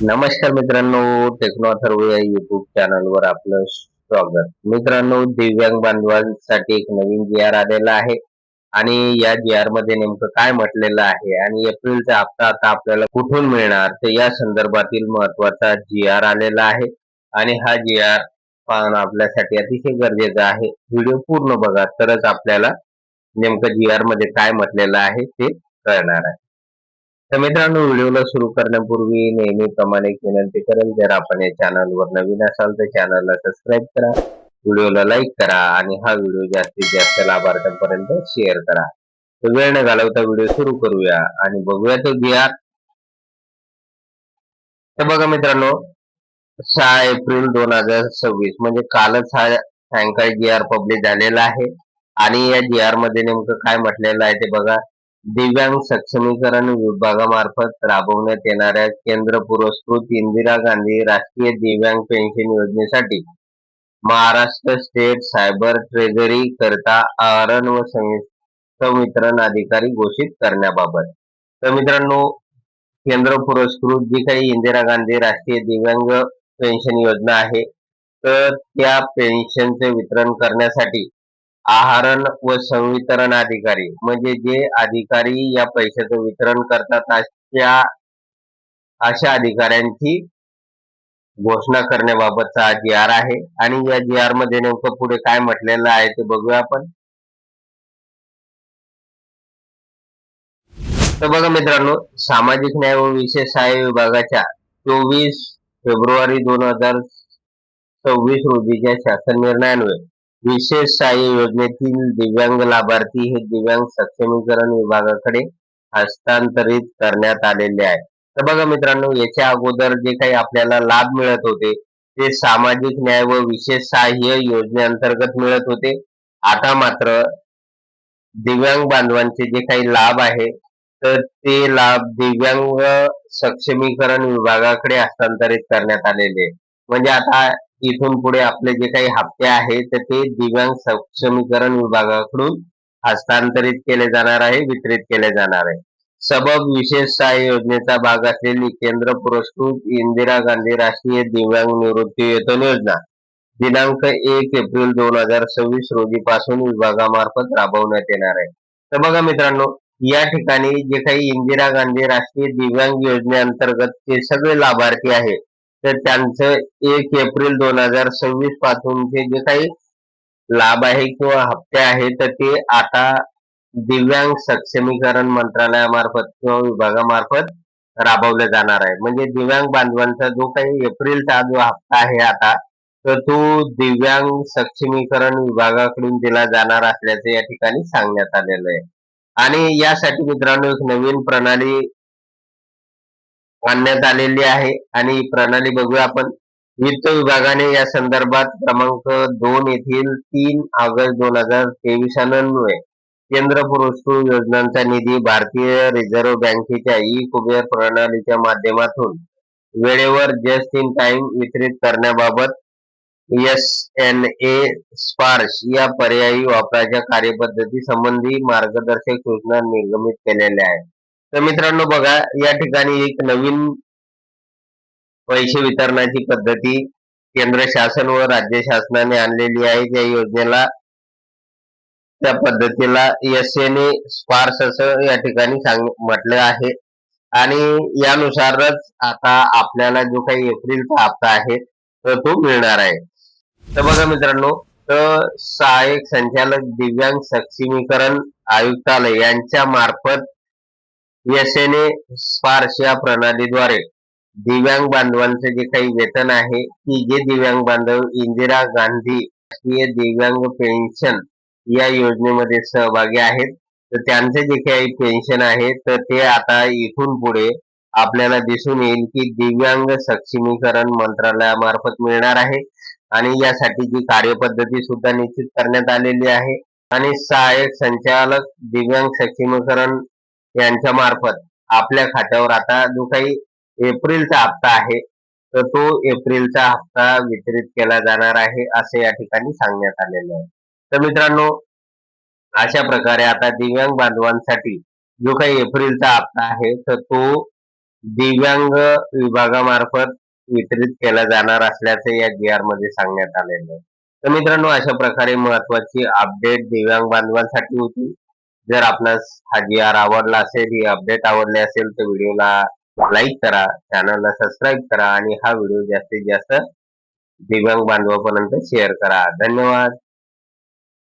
नमस्कार मित्रांनो, टेक्नो अथर्व या युट्यूब चॅनलवर आपलं स्वागत. मित्रांनो, दिव्यांग बांधवांसाठी एक नवीन जी आर आलेला आहे आणि या जी आर मध्ये नेमकं काय म्हटलेलं आहे आणि एप्रिलचा हप्ता आता आपल्याला कुठून मिळणार तर या संदर्भातील महत्वाचा जी आर आलेला आहे. आणि हा जी आर पाहणं आपल्यासाठी अतिशय गरजेचं आहे. व्हिडिओ पूर्ण बघा, तरच आपल्याला नेमकं जी आर मध्ये काय म्हटलेलं आहे ते कळणार आहे. तर मित्रांनो, व्हिडिओला सुरू करण्यापूर्वी नेहमीप्रमाणे एक विनंती करेल, जर आपण या चॅनलवर नवीन असाल तर चॅनलला सबस्क्राईब करा, व्हिडिओला लाईक करा आणि हा व्हिडिओ जास्तीत जास्त लाभार्थ्यांपर्यंत शेअर करा. तर वेळ न घालवता व्हिडिओ सुरू करूया आणि बघूया तो जी.आर. तर बघा मित्रांनो, 6 एप्रिल 2026 म्हणजे कालच हा सायंकाळी जी.आर पब्लिश झालेला आहे. आणि या जी.आर मध्ये नेमकं काय म्हटलेलं आहे ते बघा. दिव्यांग सक्षमीकरण विभागामार्फत राबवण्यात येणाऱ्या केंद्र पुरस्कृत इंदिरा गांधी राष्ट्रीय दिव्यांग पेन्शन योजनेसाठी महाराष्ट्र स्टेट सायबर ट्रेझरी करता आहरण व संवितरण अधिकारी घोषित करण्याबाबत. तर मित्रांनो, केंद्र पुरस्कृत जी काही इंदिरा गांधी राष्ट्रीय दिव्यांग पेन्शन योजना आहे, तर त्या पेन्शनचे वितरण करण्यासाठी आहरण व संवितरण अधिकारी म्हणजे जे अधिकारी या पैशाचं वितरण करतात अशा अधिकाऱ्यांची घोषणा करण्याबाबतचा हा जी.आर आहे. आणि या जी.आर मध्ये नेमकं पुढे काय म्हटलेलं आहे ते बघूया आपण. तर बघा मित्रांनो, सामाजिक न्याय व विशेष सहाय्य विभागाच्या 24 फेब्रुवारी 2026 रोजीच्या शासन निर्णयान्वये विशेष सहाय्य योजनेतील दिव्यांग लाभार्थी हे दिव्यांग सक्षमीकरण विभागाकडे हस्तांतरित करण्यात आलेले आहे. तर बघा मित्रांनो, याच्या अगोदर जे काही आपल्याला लाभ मिळत होते ते सामाजिक न्याय व विशेष सहाय्य योजनेअंतर्गत मिळत होते. आता मात्र दिव्यांग बांधवांचे जे काही लाभ आहे, तर ते लाभ दिव्यांग सक्षमीकरण विभागाकडे हस्तांतरित करण्यात आलेले. म्हणजे आता इथून पुढे आपले जे काही हप्ते आहेत तर ते दिव्यांग सक्षमीकरण विभागाकडून हस्तांतरित केले जाणार आहे, वितरित केले जाणार आहे. सबब विशेष सहाय्य योजनेचा भाग असलेली केंद्र पुरस्कृत इंदिरा गांधी राष्ट्रीय दिव्यांग निवृत्ती वेतन योजना दिनांक 1 एप्रिल 2026 रोजीपासून विभागामार्फत राबवण्यात येणार आहे. तर बघा मित्रांनो, या ठिकाणी जे काही इंदिरा गांधी राष्ट्रीय दिव्यांग योजनेअंतर्गत जे सगळे लाभार्थी आहे, तर त्यांचं 1 एप्रिल 2026 पासूनचे जे काही लाभ आहे किंवा हप्ते आहे, तर ते आता दिव्यांग सक्षमीकरण मंत्रालयामार्फत किंवा विभागामार्फत राबवले जाणार आहे. म्हणजे दिव्यांग बांधवांचा जो काही एप्रिलचा जो हप्ता आहे आता, तर तो दिव्यांग सक्षमीकरण विभागाकडून दिला जाणार असल्याचे या ठिकाणी सांगण्यात आलेलं आहे. आणि यासाठी मित्रांनो एक नवीन प्रणाली आणण्यात आलेली आहे आणि ही प्रणाली बघूया आपण. वित्त विभागाने या संदर्भात क्रमांक 2 येथील 3 ऑगस्ट 2023 अन्वये केंद्र पुरस्कृत योजनांचा निधी भारतीय रिझर्व्ह बँकेच्या ई कुबेर प्रणालीच्या माध्यमातून वेळेवर जस्ट इन टाइम वितरित करण्याबाबत एस.एन.ए. स्पार्श या पर्यायी वापराच्या कार्यपद्धती संबंधी मार्गदर्शक सूचना निर्गमित केलेल्या आहेत. तर मित्रांनो बघा, या ठिकाणी एक नवीन पैसे वितरणाची पद्धती केंद्र शासन व राज्य शासनाने आणलेली आहे. त्या योजनेला, त्या पद्धतीला एस.एन.ए. स्पार्श असं या ठिकाणी म्हटलं आहे. आणि यानुसारच आता आपल्याला जो काही एप्रिलचा हप्ता आहे तर तो मिळणार आहे. तर बघा मित्रांनो, तर सहाय्यक संचालक दिव्यांग सक्षमीकरण आयुक्तालय यांच्या मार्फत एस.एन.ए. स्पार्श या प्रणालीद्वारे दिव्यांग बांधवांचे जे काही वेतन आहे, की जे दिव्यांग बांधव इंदिरा गांधी राष्ट्रीय दिव्यांग पेन्शन या योजनेमध्ये सहभागी आहेत, तर त्यांचे जे काही पेन्शन आहे तर ते आता इथून पुढे आपल्याला दिसून येईल की दिव्यांग सक्षमीकरण मंत्रालयामार्फत मिळणार आहे. आणि यासाठी जी कार्यपद्धती सुद्धा निश्चित करण्यात आलेली आहे. आणि सहाय्यक संचालक दिव्यांग सक्षमीकरण यांच्या मार्फत आपल्या खात्यावर आता जो काही एप्रिलचा हप्ता आहे, तर तो एप्रिलचा हप्ता वितरित केला जाणार आहे असे या ठिकाणी सांगण्यात आलेले आहे. तर मित्रांनो, अशा प्रकारे आता दिव्यांग बांधवांसाठी जो काही एप्रिलचा हप्ता आहे तर तो दिव्यांग विभागामार्फत वितरित केला जाणार असल्याचे या GR मध्ये सांगण्यात आलेलं आहे. तर मित्रांनो, अशा प्रकारे महत्वाची अपडेट दिव्यांग बांधवांसाठी होती. जर आपणास हा GR आवडला असेल, ही अपडेट आवडली असेल तर व्हिडिओला लाईक करा, चॅनलला सबस्क्राईब करा आणि हा व्हिडिओ जास्तीत जास्त दिव्यांग बांधवांपर्यंत शेअर करा. धन्यवाद.